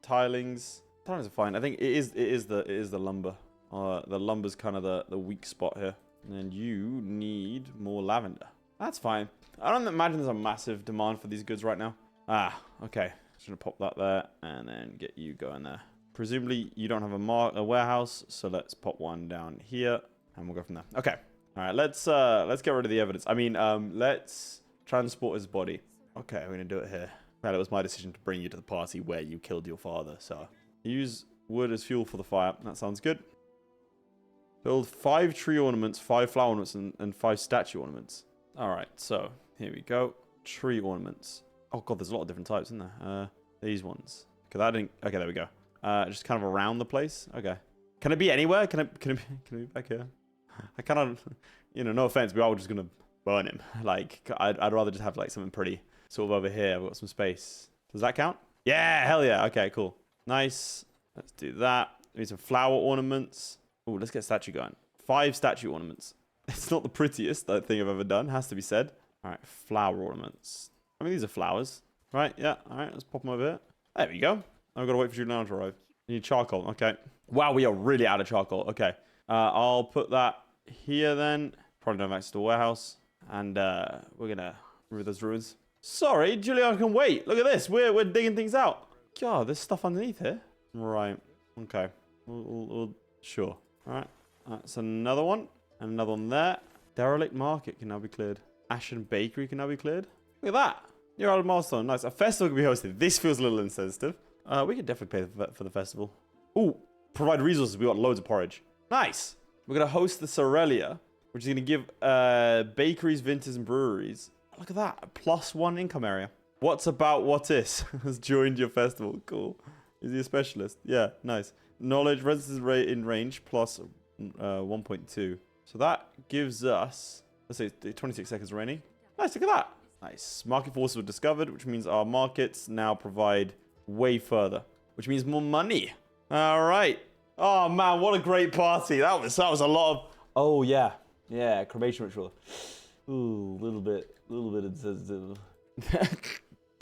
Tilings are fine. I think it is the lumber. The lumber's kind of the weak spot here. And you need more lavender. That's fine. I don't imagine there's a massive demand for these goods right now. Ah, okay. Just gonna pop that there and then get you going there. Presumably you don't have a warehouse, so let's pop one down here and we'll go from there. Okay. All right, let's get rid of the evidence. I mean, let's transport his body. Okay, we're gonna do it here. Well, it was my decision to bring you to the party where you killed your father. So use wood as fuel for the fire. That sounds good. Build 5 tree ornaments, 5 flower ornaments, and 5 statue ornaments. All right, so here we go. Tree ornaments. Oh god, there's a lot of different types, isn't there? These ones. Okay, that didn't. Okay, there we go. Just kind of around the place. Okay. Can it be anywhere? Can it be back here? I kind of, you know, no offense, but I was just gonna burn him. Like, I'd rather just have like something pretty sort of over here. I've got some space. Does that count? Yeah, hell yeah. Okay, cool. Nice. Let's do that. We need some flower ornaments. Oh, let's get statue going. 5 statue ornaments. It's not the prettiest thing I've ever done, has to be said. All right, flower ornaments. I mean, these are flowers, right? Yeah. All right, let's pop them over here. There we go. I've got to wait for Juliana to arrive. You need charcoal. Okay. Wow, we are really out of charcoal. Okay. I'll put that here then. Probably don't have access to a warehouse. And we're going to remove those ruins. Sorry, Juliana can wait. Look at this. We're digging things out. God, there's stuff underneath here. Right. Okay. We'll sure. All right. That's another one. And another one there. Derelict Market can now be cleared. Ashen Bakery can now be cleared. Look at that. Your old milestone. Nice. A festival can be hosted. This feels a little insensitive. We could definitely pay for the festival. Ooh. Provide resources. We got loads of porridge. Nice. We're going to host the Sorelia, which is going to give bakeries, vintages, and breweries. Look at that. A +1 income area. What's about what is has joined your festival. Cool. Is he a specialist? Yeah, nice. Knowledge, resistance rate in range, plus 1.2. So that gives us, let's say, 26 seconds remaining. Nice, look at that. Nice. Market forces were discovered, which means our markets now provide way further, which means more money. All right. Oh, man, what a great party. That was a lot of... Oh, yeah. Yeah, cremation ritual. Ooh, little bit insensitive.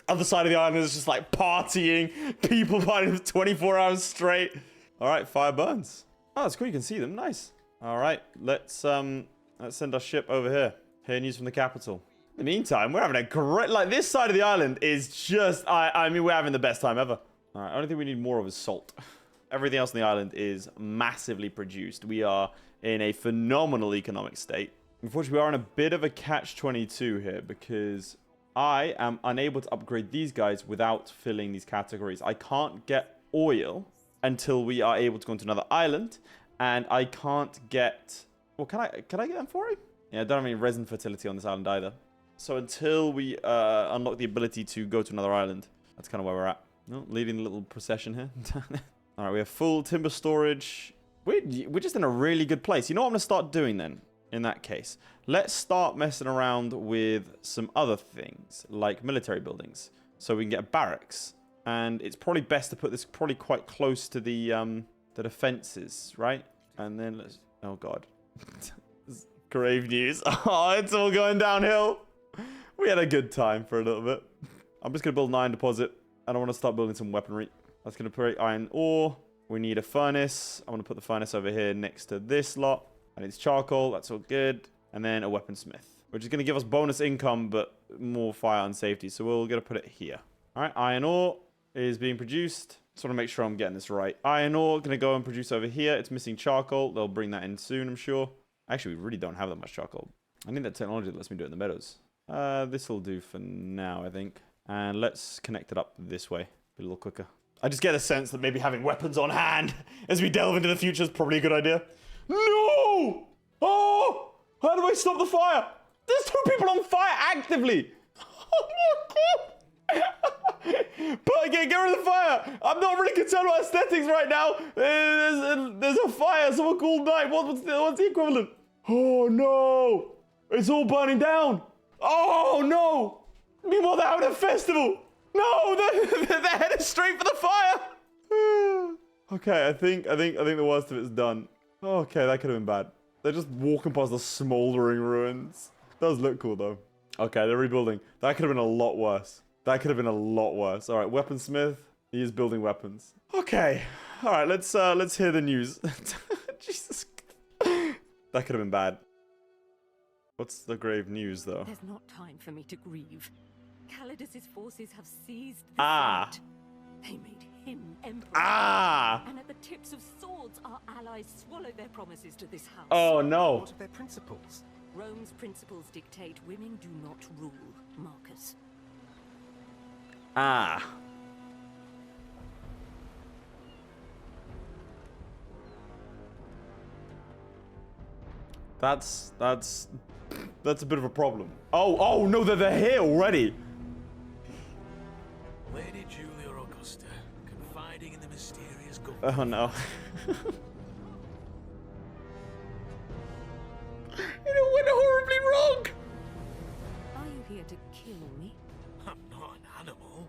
Other side of the island is just like partying, people partying for 24 hours straight. All right, fire burns. Oh, that's cool. You can see them. Nice. All right, let's send our ship over here. Hear news from the capital. In the meantime, we're having a great... Like, this side of the island is just... I mean, we're having the best time ever. All right, only thing we need more of is salt. Everything else on the island is massively produced. We are in a phenomenal economic state. Unfortunately, we are in a bit of a catch-22 here because I am unable to upgrade these guys without filling these categories. I can't get oil until we are able to go into another island, and I can't get... Well, can I get them for him? Yeah, I don't have any resin fertility on this island either. So until we unlock the ability to go to another island, that's kind of where we're at. Oh, leading the little procession here. All right, we have full timber storage. We're just in a really good place. You know what I'm going to start doing then? In that case, let's start messing around with some other things, like military buildings. So we can get barracks. And it's probably best to put this probably quite close to the defenses, right? And then let's... Oh, God. Grave news. Oh, it's all going downhill. We had a good time for a little bit. I'm just going to build an iron deposit. And I want to start building some weaponry. That's going to create iron ore. We need a furnace. I'm going to put the furnace over here next to this lot. And it's charcoal. That's all good. And then a weaponsmith, which is going to give us bonus income, but more fire and safety. So we're going to put it here. All right. Iron ore is being produced. Just want to make sure I'm getting this right. Iron ore going to go and produce over here. It's missing charcoal. They'll bring that in soon, I'm sure. Actually, we really don't have that much charcoal. I need that technology that lets me do it in the meadows. This will do for now, I think. And let's connect it up this way. Be a little quicker. I just get a sense that maybe having weapons on hand as we delve into the future is probably a good idea. No! Oh! How do I stop the fire? There's 2 people on fire actively! Oh my god! But again, get rid of the fire! I'm not really concerned about aesthetics right now! There's a fire, someone called night. What's the equivalent? Oh no! It's all burning down! Oh no! Meanwhile, they're having a festival! No! They're headed straight for the fire! Okay, I think the worst of it's done. Okay, that could have been bad. They're just walking past the smoldering ruins. Does look cool though. Okay, they're rebuilding. That could have been a lot worse. That could have been a lot worse. All right, weaponsmith. He is building weapons. Okay. All right, let's hear the news. Jesus. That could have been bad. What's the grave news though? There's not time for me to grieve. Calidus's forces have seized the site. They made him emperor. Ah! And at the tips of swords, our allies swallow their promises to this house. Oh, no. What are their principles? Rome's principles dictate women do not rule, Marcus. Ah. That's a bit of a problem. Oh no, they're here already. Lady Julia Augusta, confiding in the mysterious gold. Oh no. It went horribly wrong. Are you here to kill me? I'm not an animal,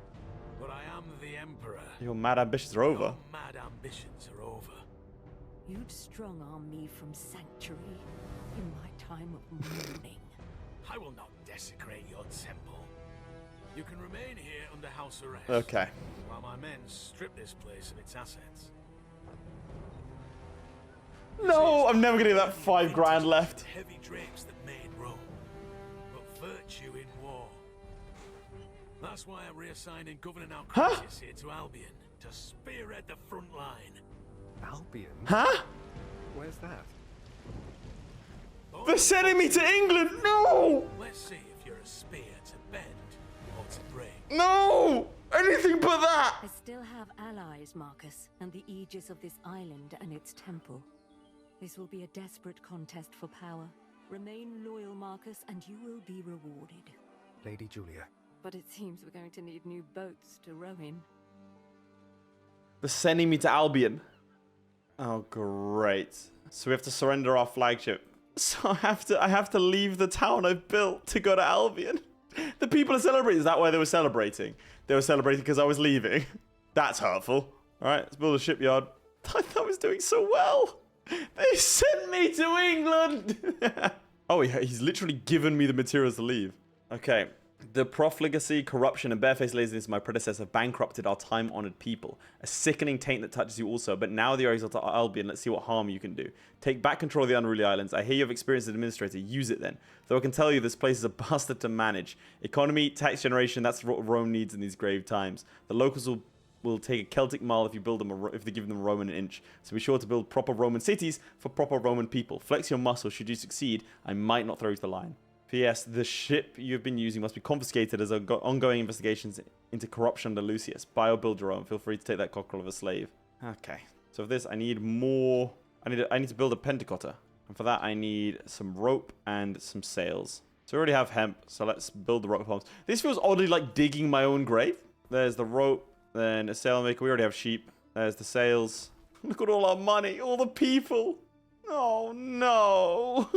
but I am the Emperor. Your mad ambitions are over. Your mad ambitions are over. You'd strong-arm me from sanctuary in my time of mourning. I will not desecrate your temple. You can remain here under house arrest. Okay. While my men strip this place of its assets. No, I'm never gonna get that 5 grand left. Heavy drapes that made Rome, but virtue in war. That's why I'm reassigning Governor Crilly here to Albion to spearhead the front line. Albion? Huh? Where's that? They're sending me to England. No. Let's see if you're a spear to bend or to break. No. Anything but that. I still have allies, Marcus, and the aegis of this island and its temple. This will be a desperate contest for power. Remain loyal, Marcus, and you will be rewarded. Lady Julia. But it seems we're going to need new boats to row in. They're sending me to Albion. Oh, great. So we have to surrender our flagship. So I have to leave the town I've built to go to Albion. The people are celebrating. Is that why they were celebrating? They were celebrating because I was leaving. That's hurtful. All right, let's build a shipyard. I thought I was doing so well. They sent me to England. Oh, yeah, he's literally given me the materials to leave. Okay. The profligacy, corruption, and barefaced laziness of my predecessor bankrupted our time-honored people. A sickening taint that touches you also, but now that you're exiled to Albion, let's see what harm you can do. Take back control of the unruly islands. I hear you have experience as an administrator. Use it then. Though I can tell you this place is a bastard to manage. Economy, tax generation, that's what Rome needs in these grave times. The locals will take a Celtic mile if you build them if they give them Roman an inch. So be sure to build proper Roman cities for proper Roman people. Flex your muscle. Should you succeed, I might not throw you to the line. P.S. The ship you've been using must be confiscated as ongoing investigations into corruption under Lucius. Buy or build your own. Feel free to take that cockerel of a slave. Okay. So for this, I need more. I need to build a pentacotta. And for that, I need some rope and some sails. So we already have hemp. So let's build the rope farms. This feels oddly like digging my own grave. There's the rope. Then a sail maker. We already have sheep. There's the sails. Look at all our money. All the people. Oh, no.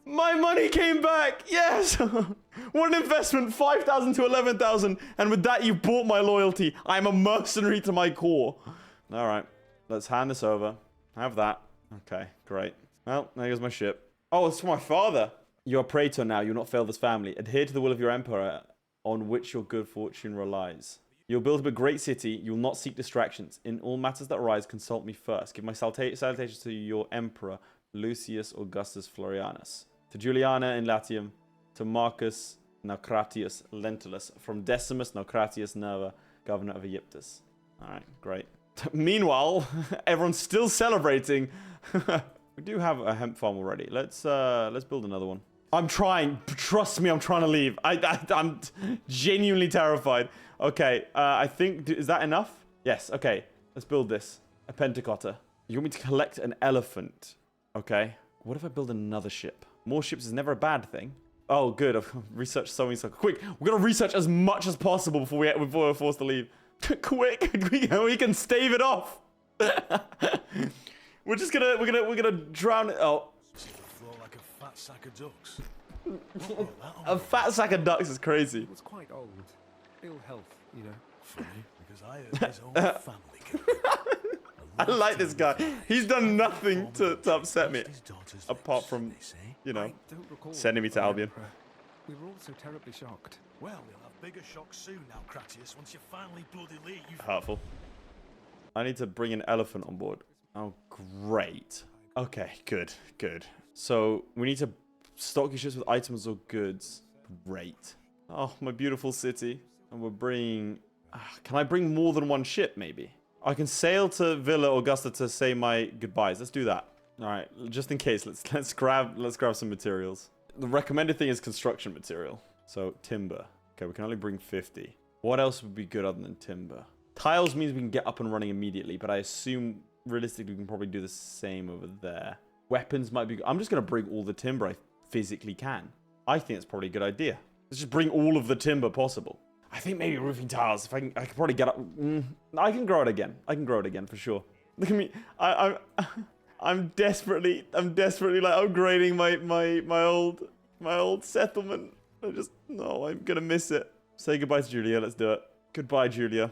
My money came back. Yes. What an investment. 5,000 to 11,000. And with that, you bought my loyalty. I'm a mercenary to my core. All right. Let's hand this over. Have that. Okay, great. Well, there goes my ship. Oh, it's for my father. You are praetor now. You'll not fail this family. Adhere to the will of your emperor on which your good fortune relies. You'll build up a great city. You will not seek distractions. In all matters that arise, consult me first. Give my salutations to your emperor, Lucius Augustus Florianus. To Juliana in Latium. To Marcus Naucratius Lentulus. From Decimus Naucratius Nerva, governor of Aegyptus. All right, great. Meanwhile, everyone's still celebrating. We do have a hemp farm already. Let's build another one. I'm trying. Trust me, I'm trying to leave. I'm genuinely terrified. Okay, I think... Is that enough? Yes, okay. Let's build this. A pentacotta. You want me to collect an elephant? Okay. What if I build another ship? More ships is never a bad thing. Oh, good. I've researched so many. Quick, we're going to research as much as possible before we're forced to leave. Quick, we can stave it off. We're gonna drown it. Oh. Like a fat sack of ducks. A fat sack of ducks is crazy. It was quite old. Ill health, you know. Funny, because I heard his own family. I like this guy. He's done nothing to upset me. Apart from, you know, sending me to Albion. We were all so terribly shocked. Well, we'll have bigger shocks soon now, Cratius, once you finally bloody leave. Hurtful. I need to bring an elephant on board. Oh, great. Okay, good. So, we need to stock your ships with items or goods. Great. Oh, my beautiful city. And we're bringing Can I bring more than one ship, maybe? I can sail to Villa Augusta to say my goodbyes. Let's do that. All right, just in case, let's grab some materials. The recommended thing is construction material. So timber. Okay, we can only bring 50. What else would be good other than timber? Tiles means we can get up and running immediately, but I assume realistically we can probably do the same over there. Weapons might be. I'm just gonna bring all the timber I physically can. I think it's probably a good idea. Let's just bring all of the timber possible. I think maybe roofing tiles. If I can probably get up. I can grow it again. I can grow it again for sure. Look at me. I'm desperately like upgrading my old settlement. I'm gonna miss it. Say goodbye to Julia. Let's do it. Goodbye, Julia.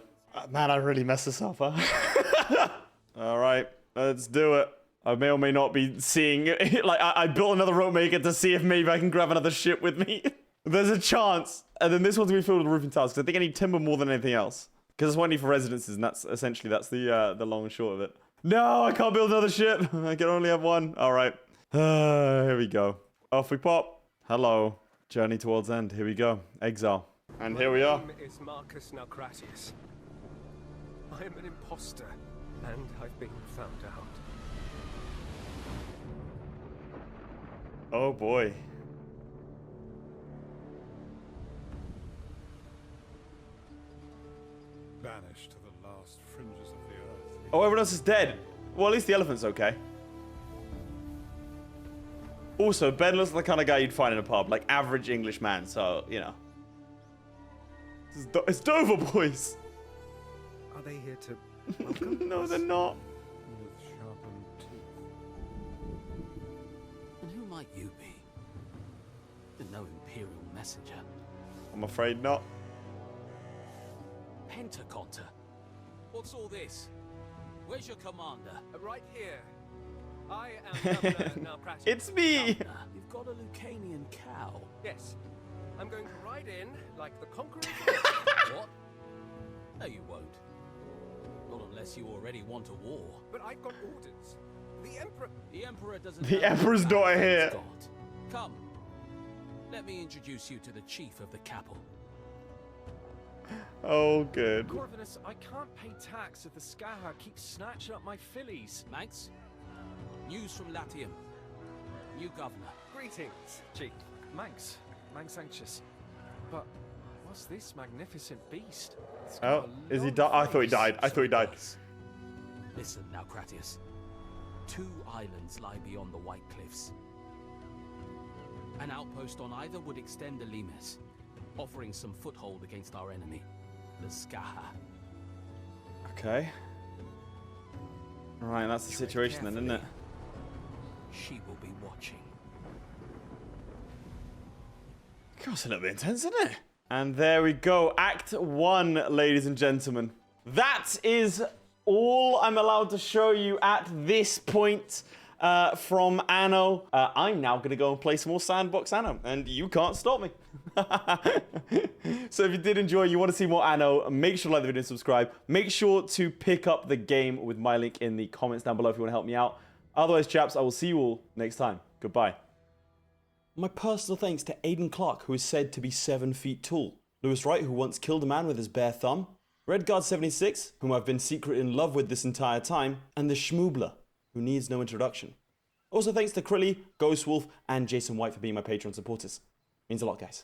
Man, I really messed this up, huh? All right, let's do it. I may or may not be seeing it. Like I built another rope maker to see if maybe I can grab another ship with me. There's a chance. And then this one's gonna be filled with roofing tiles because I think I need timber more than anything else. Because it's what I need for residences, and that's the long and short of it. No, I can't build another ship. I can only have one. All right. Here we go. Off we pop. Hello. Journey towards end. Here we go. Exile. And here we are. My name is Marcus Nalcratius. I am an imposter, and I've been found out. Oh boy. Banished to the last fringes of the earth. Oh, everyone else is dead. Well, at least the elephant's okay. Also, Ben looks like the kind of guy you'd find in a pub, like average English man, so, you know. It's Dover boys. Are they here to welcome? No, they're not. With sharpened teeth. And who might you be? No imperial messenger. I'm afraid not. Pentaconter. What's all this? Where's your commander? Right here. I am Governor Nalcratius. It's me. Governor, you've got a Lucanian cow. Yes. I'm going to ride in like the conqueror. What? No, you won't. Not unless you already want a war. But I've got orders. The Emperor. The Emperor doesn't. The Emperor's daughter here. Come. Let me introduce you to the chief of the capital. Oh, good. Corvinus, I can't pay tax if the Skaha keeps snatching up my fillies. Manx, news from Latium. New governor. Greetings, Chief. Manx anxious. But what's this magnificent beast? Oh, is he died? I thought he died. I thought he died. Listen, Nalcratius. 2 islands lie beyond the White Cliffs. An outpost on either would extend the limes, offering some foothold against our enemy, the Skaha. Okay. Alright, that's the situation then, isn't it? She will be watching. God, it's a little bit intense, isn't it? And there we go. Act 1, ladies and gentlemen. That is all I'm allowed to show you at this point from Anno. I'm now going to go and play some more Sandbox Anno, and you can't stop me. So if you did enjoy, you want to see more Anno, make sure to like the video and subscribe. Make sure to pick up the game with my link in the comments down below if you want to help me out. Otherwise, chaps, I will see you all next time. Goodbye. My personal thanks to Aiden Clark, who is said to be 7 feet tall. Lewis Wright, who once killed a man with his bare thumb. Redguard76, whom I've been secretly in love with this entire time. And the Schmoobler, who needs no introduction. Also thanks to Crilly, Ghostwolf, and Jason White for being my Patreon supporters. Means a lot, guys.